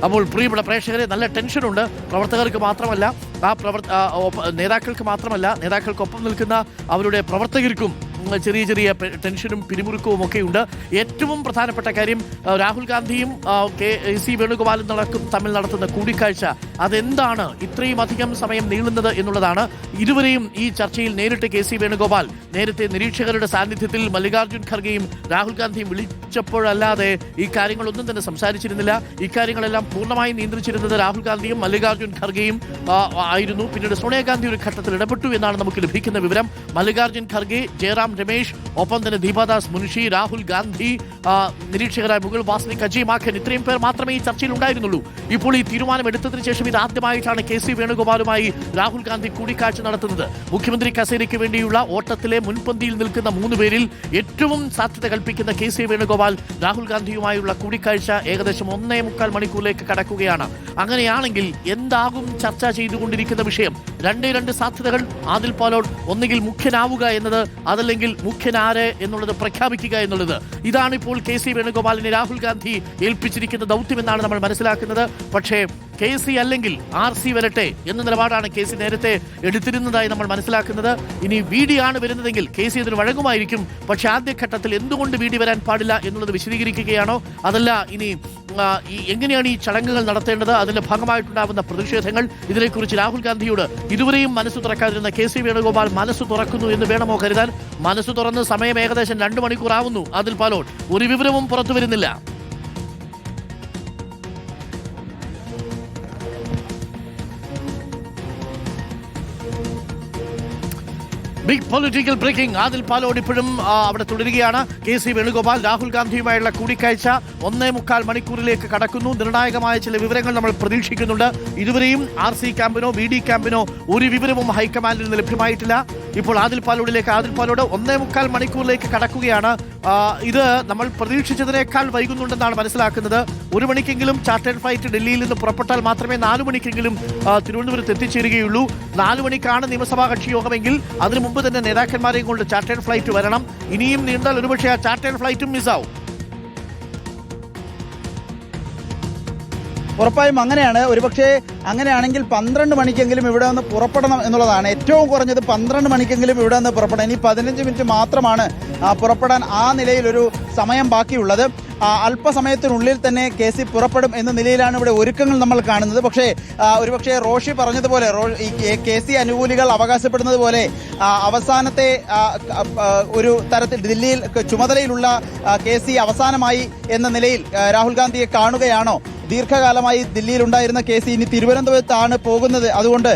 അപ്പോൾ പ്രിയപ്പെട്ട പ്രേക്ഷകരെ, നല്ല ടെൻഷനുണ്ട്. പ്രവർത്തകർക്ക് മാത്രമല്ല, നേതാക്കൾക്ക് മാത്രമല്ല, നേതാക്കൾക്കൊപ്പം നിൽക്കുന്ന അവരുടെ പ്രവർത്തകർക്കും ചെറിയ ചെറിയ ടെൻഷനും പിരിമുറുക്കവും ഒക്കെയുണ്ട്. ഏറ്റവും പ്രധാനപ്പെട്ട കാര്യം, രാഹുൽ ഗാന്ധിയും KC വേണുഗോപാലും തമ്മിൽ നടത്തുന്ന കൂടിക്കാഴ്ച അതെന്താണ് ഇത്രയും അധികം സമയം നീളുന്നത് എന്നുള്ളതാണ്. ഇരുവരെയും ഈ ചർച്ചയിൽ നേരിട്ട് KC വേണുഗോപാൽ നേരത്തെ നിരീക്ഷകരുടെ സാന്നിധ്യത്തിൽ മല്ലികാർജ്ജുൻ ഖർഗെയും രാഹുൽ ഗാന്ധിയും വിളിച്ചപ്പോഴല്ലാതെ ഈ കാര്യങ്ങളൊന്നും തന്നെ സംസാരിച്ചിരുന്നില്ല. ഇക്കാര്യങ്ങളെല്ലാം പൂർണ്ണമായും നിയന്ത്രിച്ചിരുന്നത് രാഹുൽ ഗാന്ധിയും മല്ലികാർജ്ജുൻ ഖർഗെയും ആയിരുന്നു. പിന്നീട് സോണിയാഗാന്ധി ഒരു ഘട്ടത്തിൽ ഇടപെട്ടു എന്നാണ് നമുക്ക് ലഭിക്കുന്ന വിവരം. മല്ലികാർജ്ജുൻ ഖർഗെ, ജയറാം രമേശ്, ഒപ്പം തന്നെ ദീപാദാസ് മുൻഷി, രാഹുൽ ഗാന്ധി, നിരീക്ഷകരായ മുകുൾ വാസ്നിക്, അജയ് മാഖൻ, ഇത്രയും പേർ മാത്രമേ ഈ ചർച്ചയിൽ ഉണ്ടായിരുന്നുള്ളൂ. ഇപ്പോൾ ഈ തീരുമാനം എടുത്തതിന് ശേഷം ഇത് ആദ്യമായിട്ടാണ് KC വേണുഗോപാലുമായി രാഹുൽ ഗാന്ധി കൂടിക്കാഴ്ച നടത്തുന്നത്. മുഖ്യമന്ത്രി കസേരയ്ക്ക് വേണ്ടിയുള്ള ഓട്ടത്തിലെ മുൻപന്തിയിൽ നിൽക്കുന്ന 3 പേരിൽ ഏറ്റവും സാധ്യത കൽപ്പിക്കുന്ന KC വേണുഗോപാൽ രാഹുൽ ഗാന്ധിയുമായുള്ള കൂടിക്കാഴ്ച ഏകദേശം 1.25 മണിക്കൂറിലേക്ക് കടക്കുകയാണ്. അങ്ങനെയാണെങ്കിൽ എന്താകും ചർച്ച ചെയ്തുകൊണ്ടിരിക്കുന്ന വിഷയം? 2 സാധ്യതകൾ. ആദിൽ പാലോട് ഒന്നുകിൽ മുഖ്യനാവുക എന്നത്, അതല്ലെങ്കിൽ മുഖ്യനാര് എന്നുള്ളത് പ്രഖ്യാപിക്കുക എന്നുള്ളത്. ഇതാണ് ഇപ്പോൾ KC വേണുഗോപാലിനെ രാഹുൽ ഗാന്ധി ഏൽപ്പിച്ചിരിക്കുന്ന ദൗത്യമെന്നാണ് നമ്മൾ മനസ്സിലാക്കുന്നത്. പക്ഷേ KC അല്ലെങ്കിൽ RC വരട്ടെ എന്ന നിലപാടാണ് KC നേരത്തെ എടുത്തിരുന്നതായി നമ്മൾ മനസ്സിലാക്കുന്നത്. ഇനി VD ആണ് വരുന്നതെങ്കിൽ KC ഇതിന് വഴങ്ങുമായിരിക്കും. പക്ഷെ ആദ്യഘട്ടത്തിൽ എന്തുകൊണ്ട് VD വരാൻ പാടില്ല എന്നുള്ളത് വിശദീകരിക്കുകയാണോ, അതല്ല ഇനി എങ്ങനെയാണ് ഈ ചടങ്ങുകൾ നടത്തേണ്ടത്, അതിന്റെ ഭാഗമായിട്ടുണ്ടാകുന്ന പ്രതിഷേധങ്ങൾ, ഇതിനെക്കുറിച്ച് രാഹുൽ ഗാന്ധിയോട് ഇതുവരെയും മനസ്സ് തുറക്കാതിരുന്ന KC വേണുഗോപാൽ മനസ്സ് തുറക്കുന്നു എന്ന് വേണമോ കരുതാൻ? മനസ്സ് തുറന്ന് സമയം ഏകദേശം 2 മണിക്കൂർ ആവുന്നു. ആദിൽ പാലോട് ഒരു വിവരവും പുറത്തു വരുന്നില്ല. Big political breaking. Adil Palode ഇപ്പോഴും അവിടെ തുടരുകയാണ്. KC വേണുഗോപാൽ രാഹുൽ ഗാന്ധിയുമായുള്ള കൂടിക്കാഴ്ച 1.25 മണിക്കൂറിലേക്ക് കടക്കുന്നു. നിർണായകമായ ചില വിവരങ്ങൾ നമ്മൾ പ്രതീക്ഷിക്കുന്നുണ്ട്. ഇതുവരെയും RC ക്യാമ്പിനോ VD ക്യാമ്പിനോ ഒരു വിവരവും ഹൈക്കമാൻഡിൽ നിന്ന് ലഭ്യമായിട്ടില്ല. ഇപ്പോൾ ആദിൽ പാലോട് 1.25 മണിക്കൂറിലേക്ക് കടക്കുകയാണ്. ഇത് നമ്മൾ പ്രതീക്ഷിച്ചതിനേക്കാൾ വൈകുന്നുണ്ടെന്നാണ് മനസ്സിലാക്കുന്നത്. 1 മണിക്കെങ്കിലും ചാർട്ടേഡ് ഫ്ലൈറ്റ് ഡൽഹിയിൽ നിന്ന് പുറപ്പെട്ടാൽ മാത്രമേ 4 മണിക്കെങ്കിലും തിരുവനന്തപുരത്ത് എത്തിച്ചേരുകയുള്ളൂ. 4 മണിക്കാണ് നിയമസഭാ കക്ഷി യോഗമെങ്കിൽ അതിനു മുമ്പ് തന്നെ നേതാക്കന്മാരെയും കൊണ്ട് ചാർട്ടേഡ് ഫ്ലൈറ്റ് വരണം. ഇനിയും നീണ്ടാൽ ഒരുപക്ഷെ ആ ചാർട്ടേഡ് ഫ്ലൈറ്റും മിസ്സാവും. ഉറപ്പായും അങ്ങനെയാണ്. ഒരുപക്ഷെ അങ്ങനെയാണെങ്കിൽ 12 മണിക്കെങ്കിലും ഇവിടെ നിന്ന് പുറപ്പെടണം എന്നുള്ളതാണ്. ഏറ്റവും കുറഞ്ഞത് 12 മണിക്കെങ്കിലും ഇവിടെ നിന്ന് പുറപ്പെടണം. ഇനി 15 മിനിറ്റ് മാത്രമാണ് പുറപ്പെടാൻ ആ നിലയിൽ ഒരു സമയം ബാക്കിയുള്ളത്. അല്പസമയത്തിനുള്ളിൽ തന്നെ KC പുറപ്പെടും എന്ന നിലയിലാണ് ഇവിടെ ഒരുക്കങ്ങൾ നമ്മൾ കാണുന്നത്. പക്ഷേ ഒരുപക്ഷെ റോഷി പറഞ്ഞതുപോലെ, KC അനുകൂലികൾ അവകാശപ്പെടുന്നത് പോലെ അവസാനത്തെ ഒരു തരത്തിൽ ദില്ലിയിൽ ചുമതലയിലുള്ള KC അവസാനമായി എന്ന നിലയിൽ രാഹുൽ ഗാന്ധിയെ കാണുകയാണോ? ദീർഘകാലമായി ദില്ലിയിൽ ഉണ്ടായിരുന്ന KC ഇനി തിരുവനന്തപുരത്താണ് പോകുന്നത്. അതുകൊണ്ട്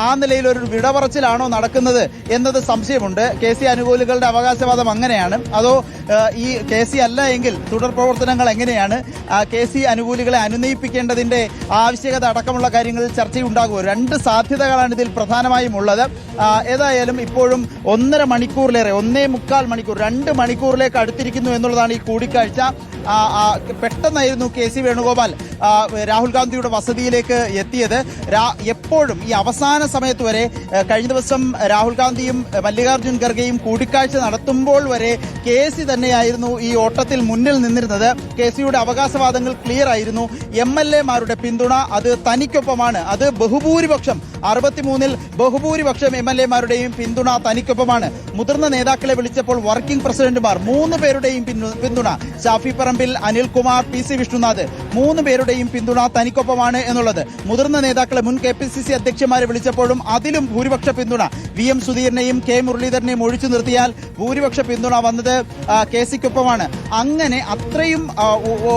ആ നിലയിൽ ഒരു വിടപറച്ചിലാണോ നടക്കുന്നത് എന്നത് സംശയമുണ്ട്. KC അനുകൂലികളുടെ അവകാശവാദം അങ്ങനെയാണ്. അതോ ഈ KC അല്ല എങ്കിൽ തുടർ പ്രവർത്തനങ്ങൾ എങ്ങനെയാണ്? KC അനുകൂലികളെ അനുനയിപ്പിക്കേണ്ടതിന്റെ ആവശ്യകത അടക്കമുള്ള കാര്യങ്ങളിൽ ചർച്ചയുണ്ടാകുമോ? 2 സാധ്യതകളാണ് ഇതിൽ പ്രധാനമായും ഉള്ളത്. ഏതായാലും ഇപ്പോഴും 1.5 മണിക്കൂറിലേറെ, 1.25 മണിക്കൂർ, 2 മണിക്കൂറിലേക്ക് അടുത്തിരിക്കുന്നു എന്നുള്ളതാണ് ഈ കൂടിക്കാഴ്ച. പെട്ടെന്നായിരുന്നു KC വേണുഗോപാൽ രാഹുൽ ഗാന്ധിയുടെ വസതിയിലേക്ക് എത്തിയത്. എപ്പോഴും ഈ അവസാന സമയത്ത് വരെ, കഴിഞ്ഞ ദിവസം രാഹുൽ ഗാന്ധിയും മല്ലികാർജ്ജുൻ ഖർഗെയും കൂടിക്കാഴ്ച നടത്തുമ്പോൾ വരെ KC തന്നെയായിരുന്നു ഈ ഓട്ടത്തിൽ മുന്നിൽ നിന്നിരുന്നത്. KCയുടെ അവകാശവാദങ്ങൾ ക്ലിയർ ആയിരുന്നു. MLA-മാരുടെ പിന്തുണ അത് തനിക്കൊപ്പമാണ്. അത് ബഹുഭൂരിപക്ഷം 63-ൽ ബഹുഭൂരിപക്ഷം MLA-മാരുടെയും പിന്തുണ തനിക്കൊപ്പമാണ്. മുതിർന്ന നേതാക്കളെ വിളിച്ചപ്പോൾ വർക്കിംഗ് പ്രസിഡന്റുമാർ 3 പേരുടെയും പിന്തുണ, ഷാഫി പറമ്പിൽ, അനിൽകുമാർ, PC വിഷ്ണുനാഥ്, 3 പേരുടെയും പിന്തുണ തനിക്കൊപ്പമാണ് എന്നുള്ളത്. മുതിർന്ന നേതാക്കളെ, മുൻ KPCC അധ്യക്ഷന്മാരെ വിളിച്ചപ്പോഴും അതിലും ഭൂരിപക്ഷ പിന്തുണ, VM സുധീരനെയും K മുരളീധരനെയും ഒഴിച്ചു നിർത്തിയാൽ ഭൂരിപക്ഷ പിന്തുണ വന്നത് KCക്കൊപ്പമാണ്. അങ്ങനെ അത്രയും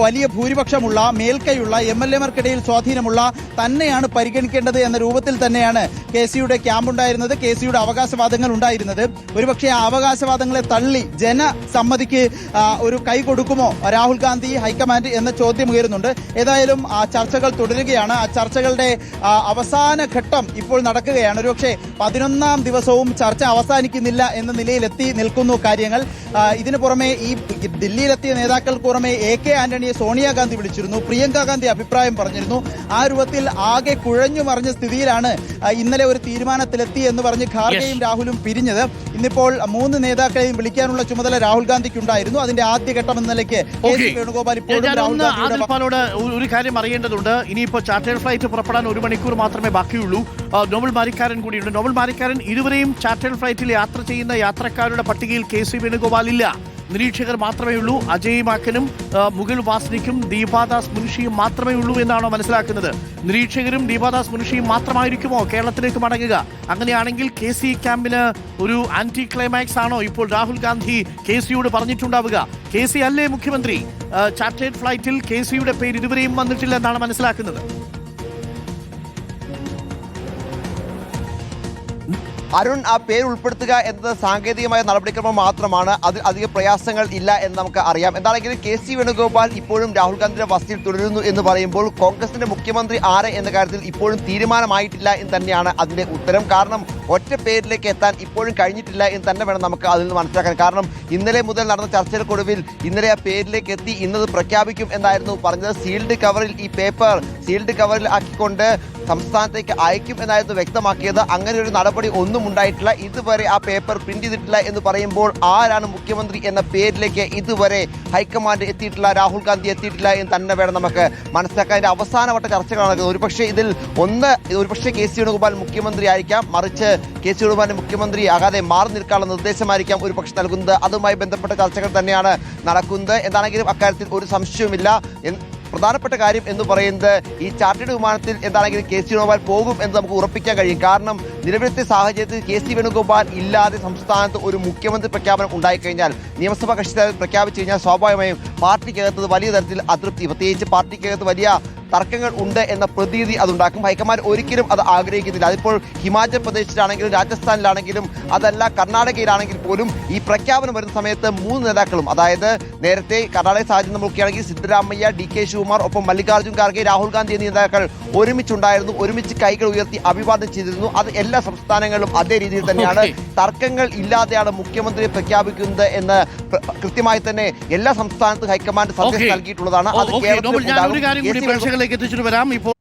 വലിയ ഭൂരിപക്ഷമുള്ള, മേൽക്കൈയുള്ള, MLA-മാർക്കിടയിൽ സ്വാധീനമുള്ള തന്നെയാണ് പരിഗണിക്കേണ്ടത് എന്ന രൂപത്തിൽ തന്നെയാണ് KCയുടെ ക്യാമ്പുണ്ടായിരുന്നത്, KCയുടെ അവകാശവാദങ്ങൾ ഉണ്ടായിരുന്നത്. ഒരുപക്ഷെ ആ അവകാശവാദങ്ങളെ തള്ളി ജനസമ്മതിക്ക് ഒരു കൈ കൊടുക്കുമോ രാഹുൽ ഗാന്ധി ഹൈക്കമാൻഡ് എന്ന ചോദ്യം ഉയരുന്നുണ്ട്. ഏതായാലും ആ ചർച്ചകൾ തുടരുകയാണ്. ആ ചർച്ചകളുടെ അവസാന ഘട്ടം ഇപ്പോൾ നടക്കുകയാണ്. ഒരുപക്ഷെ 11ാം ദിവസവും ചർച്ച അവസാനിക്കുന്നില്ല എന്ന നിലയിലെത്തി നിൽക്കുന്നു കാര്യങ്ങൾ. ഇതിനു പുറമെ ഈ ദില്ലിയിലെത്തിയ നേതാക്കൾക്ക് പുറമെ AK ആന്റണിയെ സോണിയാഗാന്ധി വിളിച്ചിരുന്നു, പ്രിയങ്ക ഗാന്ധി അഭിപ്രായം പറഞ്ഞിരുന്നു. ആ രൂപത്തിൽ ആകെ കുഴഞ്ഞു മറിഞ്ഞ സ്ഥിതിയിലാണ് ഇന്നലെ ഒരു തീരുമാനത്തിലെത്തി എന്ന് പറഞ്ഞ് ഖാർഗെയും രാഹുലും പിരിഞ്ഞത്. ഇന്നിപ്പോൾ 3 നേതാക്കളെയും വിളിക്കാനുള്ള ചുമതല രാഹുൽ ഗാന്ധിക്കുണ്ടായിരുന്നു. അതിന്റെ ആദ്യഘട്ടം എന്ന നിലയ്ക്ക് KC വേണുഗോപാൽ ഇപ്പോഴും രാഹുൽ ഗാന്ധിയുടെ ഒരു ഒരു കാര്യം അറിയേണ്ടതുണ്ട്. ഇനിയിപ്പോൾ ചാർട്ടേഡ് ഫ്ലൈറ്റ് പുറപ്പെടാൻ 1 മണിക്കൂർ മാത്രമേ ബാക്കിയുള്ളൂ. നോബൽ മാരിക്കാരൻ കൂടിയുണ്ട്. നോബൽ മാരിക്കാരൻ, ഇതുവരെയും ചാർട്ടേഡ് ഫ്ലൈറ്റിൽ യാത്ര ചെയ്യുന്ന യാത്രക്കാരുടെ പട്ടികയിൽ KC വേണുഗോപാൽ ഇല്ല. നിരീക്ഷകർ മാത്രമേ ഉള്ളൂ. അജയ് മാക്കനും മുകുൾ വാസ്നിക്കും ദീപാദാസ് മുൻഷിയും മാത്രമേ ഉള്ളൂ എന്നാണോ മനസ്സിലാക്കുന്നത്? നിരീക്ഷകരും ദീപാദാസ് മുൻഷിയും മാത്രമായിരിക്കുമോ കേരളത്തിലേക്ക് മടങ്ങുക? അങ്ങനെയാണെങ്കിൽ KC ക്യാമ്പിന് ഒരു ആന്റി ക്ലൈമാക്സ് ആണോ ഇപ്പോൾ രാഹുൽ ഗാന്ധി KCയോട് പറഞ്ഞിട്ടുണ്ടാവുക? KC അല്ലേ മുഖ്യമന്ത്രി? ചാർട്ടേഡ് ഫ്ലൈറ്റിൽ KCയുടെ പേര് ഇതുവരെയും വന്നിട്ടില്ല എന്നാണ് മനസ്സിലാക്കുന്നത്. അരുൺ, ആ പേര് ഉൾപ്പെടുത്തുക എന്നത് സാങ്കേതികമായ നടപടിക്രമം മാത്രമാണ്. അതിൽ അധിക പ്രയാസങ്ങൾ ഇല്ല എന്ന് നമുക്ക് അറിയാം. എന്താണെങ്കിലും KC വേണുഗോപാൽ ഇപ്പോഴും രാഹുൽ ഗാന്ധിയുടെ വസതിയിൽ തുടരുന്നു എന്ന് പറയുമ്പോൾ കോൺഗ്രസിന്റെ മുഖ്യമന്ത്രി ആര് എന്ന കാര്യത്തിൽ ഇപ്പോഴും തീരുമാനമായിട്ടില്ല എന്ന് തന്നെയാണ് അതിന്റെ ഉത്തരം. കാരണം ഒറ്റ പേരിലേക്ക് എത്താൻ ഇപ്പോഴും കഴിഞ്ഞിട്ടില്ല എന്ന് തന്നെ വേണം നമുക്ക് അതിൽ നിന്ന് മനസ്സിലാക്കാൻ. കാരണം ഇന്നലെ മുതൽ നടന്ന ചർച്ചകൾക്കൊടുവിൽ ഇന്നലെ ആ പേരിലേക്ക് എത്തി ഇന്നത് പ്രഖ്യാപിക്കും എന്നായിരുന്നു പറഞ്ഞത്. സീൽഡ് കവറിൽ ഈ പേപ്പർ സീൽഡ് കവറിൽ ആക്കിക്കൊണ്ട് സംസ്ഥാനത്തേക്ക് അയക്കും എന്നായിരുന്നു വ്യക്തമാക്കിയത്. അങ്ങനെ ഒരു നടപടി ഒന്നും ഉണ്ടായിട്ടില്ല. ഇതുവരെ ആ പേപ്പർ പ്രിന്റ് ചെയ്തിട്ടില്ല എന്ന് പറയുമ്പോൾ ആരാണ് മുഖ്യമന്ത്രി എന്ന പേരിലേക്ക് ഇതുവരെ ഹൈക്കമാൻഡ് എത്തിയിട്ടില്ല, രാഹുൽ ഗാന്ധി എത്തിയിട്ടില്ല എന്ന് തന്നെ വേണം നമുക്ക് മനസ്സിലാക്കാൻ. അതിന്റെ അവസാനവട്ട ചർച്ചകൾ നടക്കുന്നത്. ഒരുപക്ഷെ KC വേണുഗോപാൽ മുഖ്യമന്ത്രി ആയിരിക്കാം, മറിച്ച് KC വേണുഗോപാലിന്റെ മുഖ്യമന്ത്രി ആകാതെ മാറി നിൽക്കാനുള്ള നിർദ്ദേശമായിരിക്കാം ഒരുപക്ഷെ നൽകുന്നത്. അതുമായി ബന്ധപ്പെട്ട ചർച്ചകൾ തന്നെയാണ് നടക്കുന്നത്. എന്താണെങ്കിലും അക്കാര്യത്തിൽ ഒരു സംശയവുമില്ല. പ്രധാനപ്പെട്ട കാര്യം എന്ന് പറയുന്നത് ഈ ചാർട്ടേഡ് വിമാനത്തിൽ എന്താണെങ്കിലും KC വേണുഗോപാൽ പോകും എന്ന് നമുക്ക് ഉറപ്പിക്കാൻ കഴിയും. കാരണം നിലവിലത്തെ സാഹചര്യത്തിൽ KC വേണുഗോപാൽ ഇല്ലാതെ സംസ്ഥാനത്ത് ഒരു മുഖ്യമന്ത്രി പ്രഖ്യാപനം ഉണ്ടായിക്കഴിഞ്ഞാൽ, നിയമസഭാ കക്ഷി പ്രഖ്യാപിച്ചു കഴിഞ്ഞാൽ സ്വാഭാവികമായും പാർട്ടിക്കകത്ത് വലിയ തരത്തിൽ അതൃപ്തി, പ്രത്യേകിച്ച് പാർട്ടിക്കകത്ത് വലിയ തർക്കങ്ങൾ ഉണ്ട് എന്ന പ്രതീതി അതുണ്ടാക്കും. ഹൈക്കമാൻഡ് ഒരിക്കലും അത് ആഗ്രഹിക്കുന്നില്ല. അതിപ്പോൾ ഹിമാചൽ പ്രദേശിലാണെങ്കിലും രാജസ്ഥാനിലാണെങ്കിലും അതല്ല കർണാടകയിലാണെങ്കിൽ പോലും ഈ പ്രഖ്യാപനം വരുന്ന സമയത്ത് 3 നേതാക്കളും, അതായത് നേരത്തെ കർണാടക സാഹചര്യം നോക്കുകയാണെങ്കിൽ സിദ്ധരാമയ്യ, DK ശിവകുമാർ, ഒപ്പം മല്ലികാർജ്ജുൻ ഖാർഗെ, രാഹുൽ ഗാന്ധി എന്നീ നേതാക്കൾ ഒരുമിച്ചുണ്ടായിരുന്നു. ഒരുമിച്ച് കൈകൾ ഉയർത്തി അഭിവാദം ചെയ്തിരുന്നു. അത് എല്ലാ സംസ്ഥാനങ്ങളിലും അതേ രീതിയിൽ തന്നെയാണ്. തർക്കങ്ങൾ ഇല്ലാതെയാണ് മുഖ്യമന്ത്രിയെ പ്രഖ്യാപിക്കുന്നത് എന്ന് കൃത്യമായി തന്നെ എല്ലാ സംസ്ഥാനത്തും ഹൈക്കമാൻഡ് സന്ദേശം നൽകിയിട്ടുള്ളതാണ്. അത് കേരളത്തിൽ എത്തിച്ചിട്ട് വരാം ഇപ്പോൾ.